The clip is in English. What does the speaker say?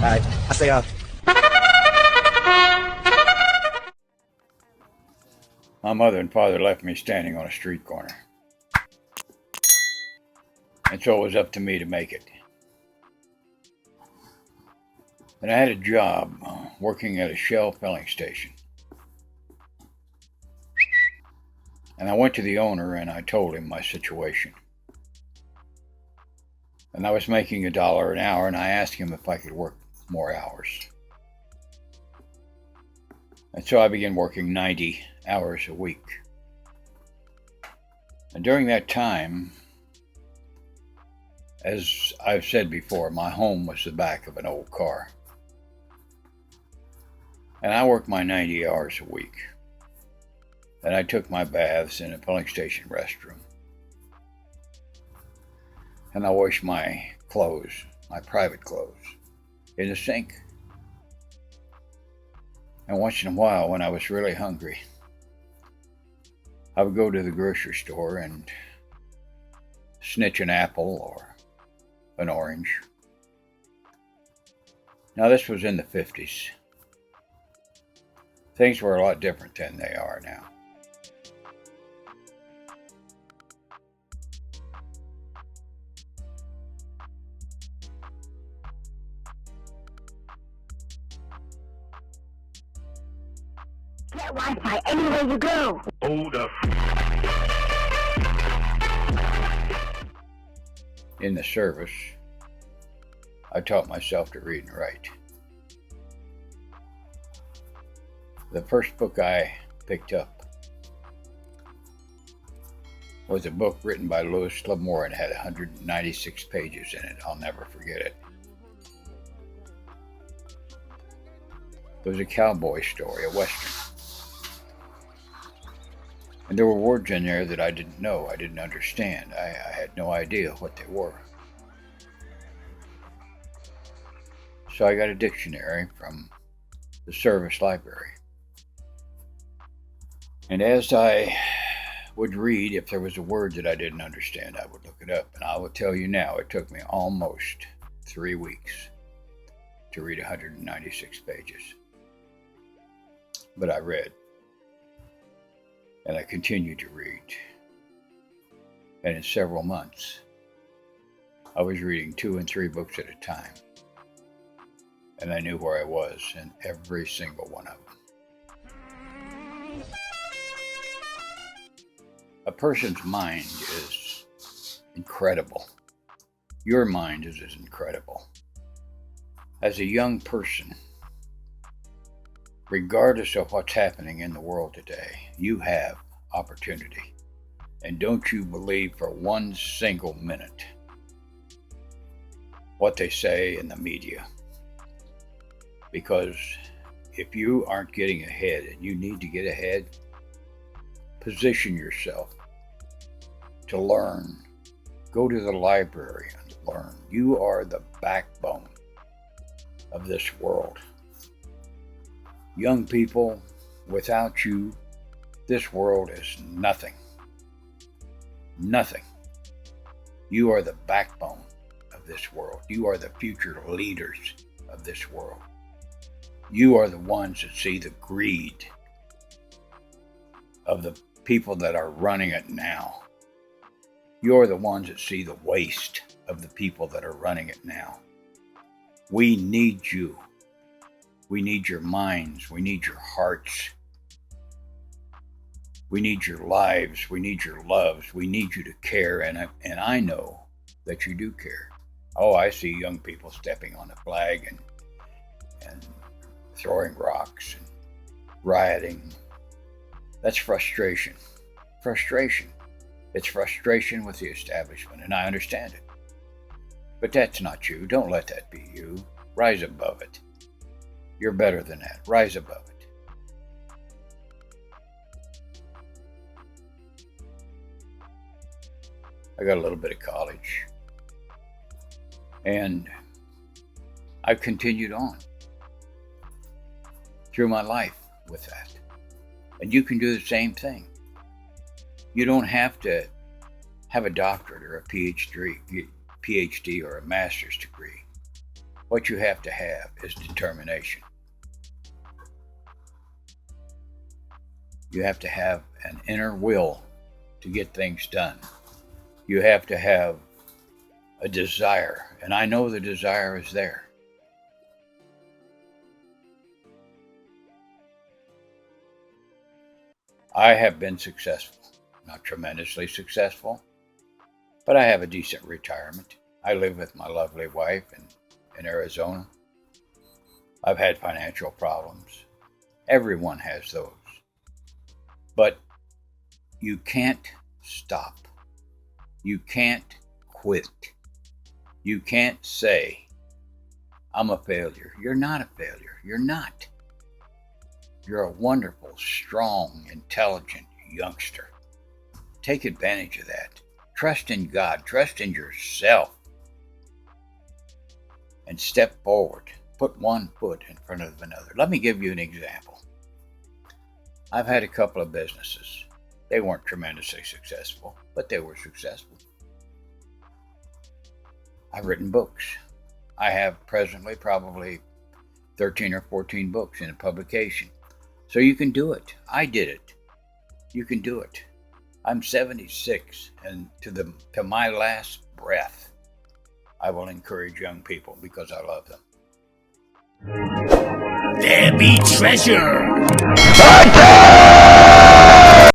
I say, My mother and father left me standing on a street corner. And so it was up to me to make it. And I had a job working at a Shell filling station. And I went to the owner and I told him my situation. And I was making $1 an hour, and I asked him if I could work more hours. And so I began working 90 hours a week. And during that time, as I've said before, my home was the back of an old car. And I worked my 90 hours a week. And I took my baths in a filling station restroom. And I washed my clothes, my private clothes, in the sink. And once in a while, when I was really hungry, I would go to the grocery store and snitch an apple or an orange. Now, this was in the 50s. Things were a lot different than they are now. Get Wi-Fi anywhere you go. Hold up. In the service, I taught myself to read and write. The first book I picked up was a book written by Lewis L'Amour and had 196 pages in it. I'll never forget it. It was a cowboy story, a western. And there were words in there that I didn't know, I didn't understand. I had no idea what they were. So I got a dictionary from the service library. And as I would read, if there was a word that I didn't understand, I would look it up. And I will tell you now, it took me almost 3 weeks to read 196 pages. But I read. And I continued to read. And in several months, I was reading 2 and 3 books at a time. And I knew where I was in every single one of them. A person's mind is incredible. Your mind is as incredible. As a young person, regardless of what's happening in the world today, you have opportunity. And don't you believe for one single minute what they say in the media. Because if you aren't getting ahead and you need to get ahead, position yourself to learn. Go to the library and learn. You are the backbone of this world. Young people, without you, this world is nothing. Nothing. You are the backbone of this world. You are the future leaders of this world. You are the ones that see the greed of the people that are running it now. You're the ones that see the waste of the people that are running it now. We need you. We need your minds. We need your hearts. We need your lives. We need your loves. We need you to care. And I know that you do care. Oh, I see young people stepping on the flag and throwing rocks and rioting. That's frustration. Frustration. It's frustration with the establishment, and I understand it. But that's not you. Don't let that be you. Rise above it. You're better than that. Rise above it. I got a little bit of college. And I've continued on through my life with that. And you can do the same thing. You don't have to have a doctorate or a PhD or a master's degree. What you have to have is determination. You have to have an inner will to get things done. You have to have a desire, and I know the desire is there. I have been successful, not tremendously successful, but I have a decent retirement. I live with my lovely wife in Arizona. I've had financial problems. Everyone has those. But you can't stop. You can't quit. You can't say, I'm a failure. You're not a failure. You're not. You're a wonderful, strong, intelligent youngster. Take advantage of that. Trust in God. Trust in yourself. And step forward. Put one foot in front of another. Let me give you an example. I've had a couple of businesses. They weren't tremendously successful, but they were successful. I've written books. I have presently probably 13 or 14 books in a publication. So you can do it. I did it. You can do it. I'm 76, and to my last breath, I will encourage young people because I love them. There be treasure.